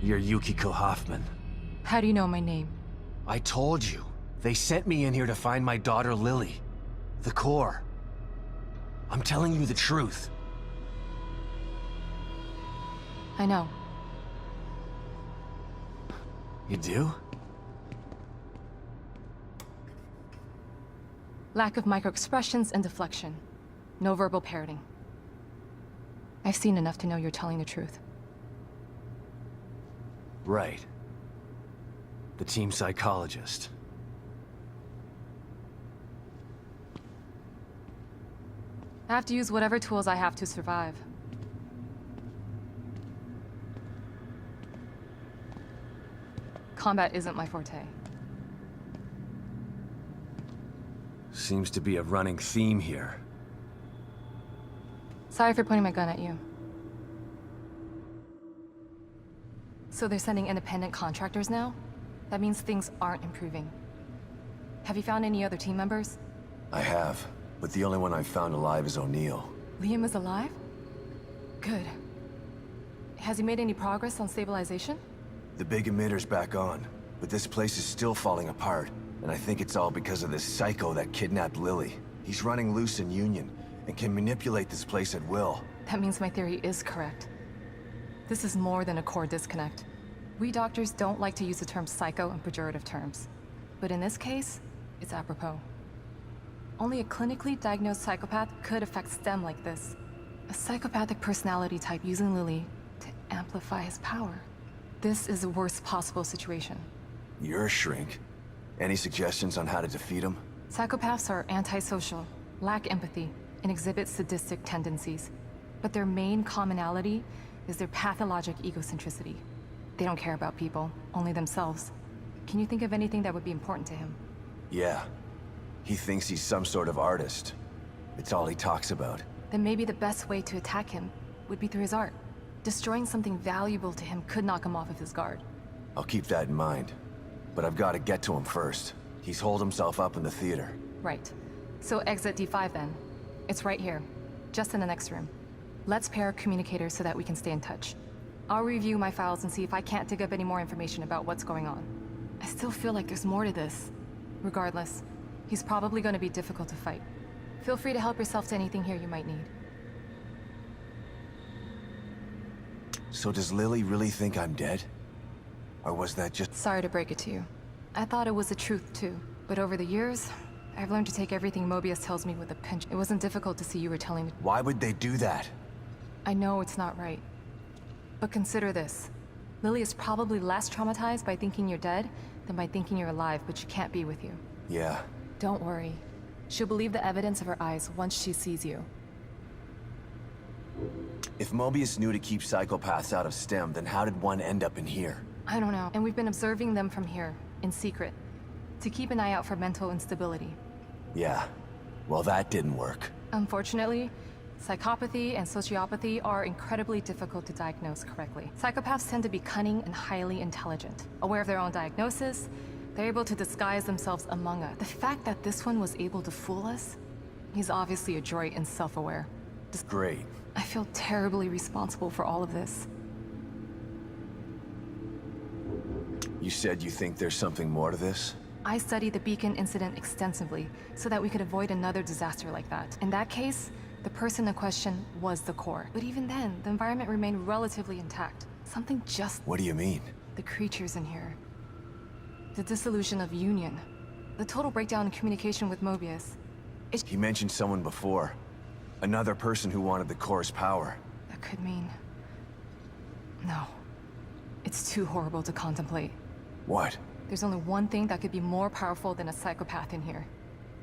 You're Yukiko Hoffman. How do you know my name? I told you. They sent me in here to find my daughter Lily. The core. I'm telling you the truth. I know. You do? Lack of microexpressions and deflection. No verbal parroting. I've seen enough to know you're telling the truth. Right. The team psychologist. I have to use whatever tools I have to survive. Combat isn't my forte. Seems to be a running theme here. Sorry for pointing my gun at you. So they're sending independent contractors now? That means things aren't improving. Have you found any other team members? I have, but the only one I've found alive is O'Neill. Liam is alive? Good. Has he made any progress on stabilization? The big emitter's back on, but this place is still falling apart, and I think it's all because of this psycho that kidnapped Lily. He's running loose in Union, and can manipulate this place at will. That means my theory is correct. This is more than a core disconnect. We doctors don't like to use the term psycho in pejorative terms. But in this case, it's apropos. Only a clinically diagnosed psychopath could affect STEM like this. A psychopathic personality type using Lily to amplify his power. This is the worst possible situation. You're a shrink. Any suggestions on how to defeat him? Psychopaths are antisocial, lack empathy, and exhibit sadistic tendencies. But their main commonality is their pathologic egocentricity. They don't care about people, only themselves. Can you think of anything that would be important to him? Yeah. He thinks he's some sort of artist. It's all he talks about. Then maybe the best way to attack him would be through his art. Destroying something valuable to him could knock him off of his guard. I'll keep that in mind. But I've got to get to him first. He's holed himself up in the theater. Right. So exit D5 then. It's right here, just in the next room. Let's pair communicators so that we can stay in touch. I'll review my files and see if I can't dig up any more information about what's going on. I still feel like there's more to this. Regardless, he's probably going to be difficult to fight. Feel free to help yourself to anything here you might need. So does Lily really think I'm dead? Or was that just... Sorry to break it to you. I thought it was the truth too. But over the years, I've learned to take everything Mobius tells me with a pinch. It wasn't difficult to see you were telling me. Why would they do that? I know it's not right. But consider this. Lily is probably less traumatized by thinking you're dead than by thinking you're alive, but she can't be with you. Yeah. Don't worry. She'll believe the evidence of her eyes once she sees you. If Mobius knew to keep psychopaths out of STEM, then how did one end up in here? I don't know. And we've been observing them from here, in secret, to keep an eye out for mental instability. Yeah. Well, that didn't work. Unfortunately, psychopathy and sociopathy are incredibly difficult to diagnose correctly. Psychopaths tend to be cunning and highly intelligent. Aware of their own diagnosis, they're able to disguise themselves among us. The fact that this one was able to fool us, he's obviously adroit and self-aware. Great. I feel terribly responsible for all of this. You said you think there's something more to this? I studied the Beacon incident extensively so that we could avoid another disaster like that. In that case, the person in question was the core. But even then, the environment remained relatively intact. Something just... What do you mean? The creatures in here. The dissolution of Union. The total breakdown in communication with Mobius. He mentioned someone before. Another person who wanted the core's power. That could mean... No. It's too horrible to contemplate. What? There's only one thing that could be more powerful than a psychopath in here.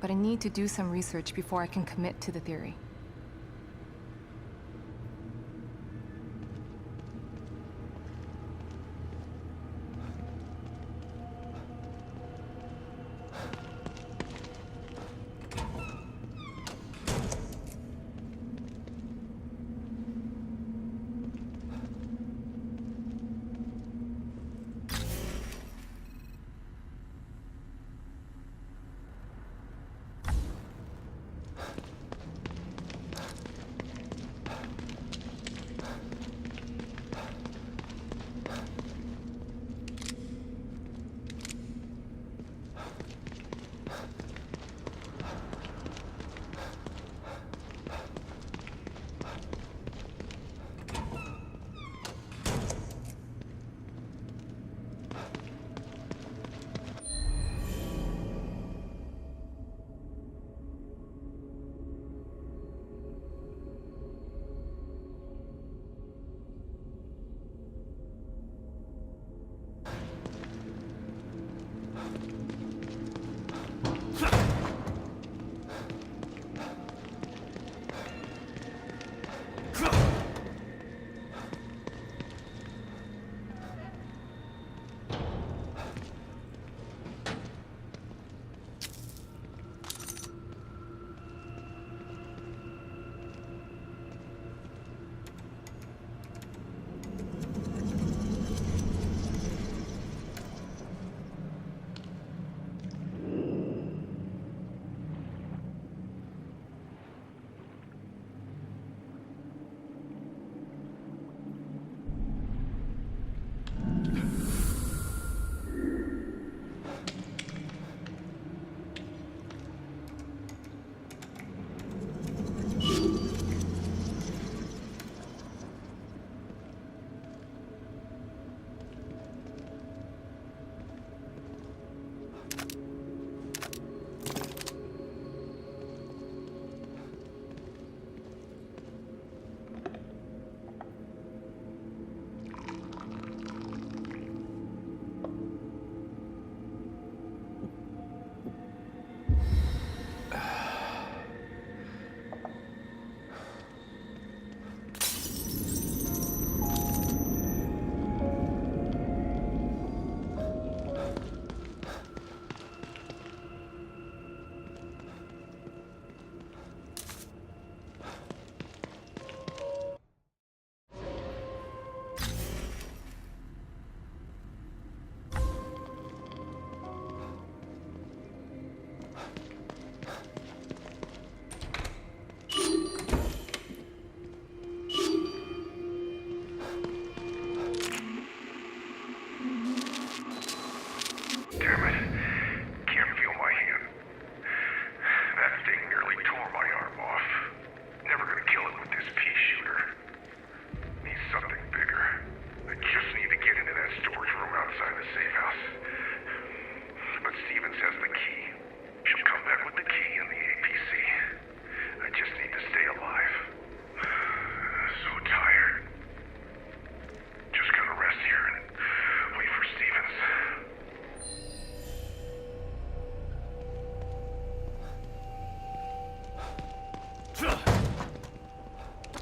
But I need to do some research before I can commit to the theory.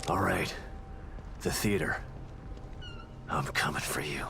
All right. The theater. I'm coming for you.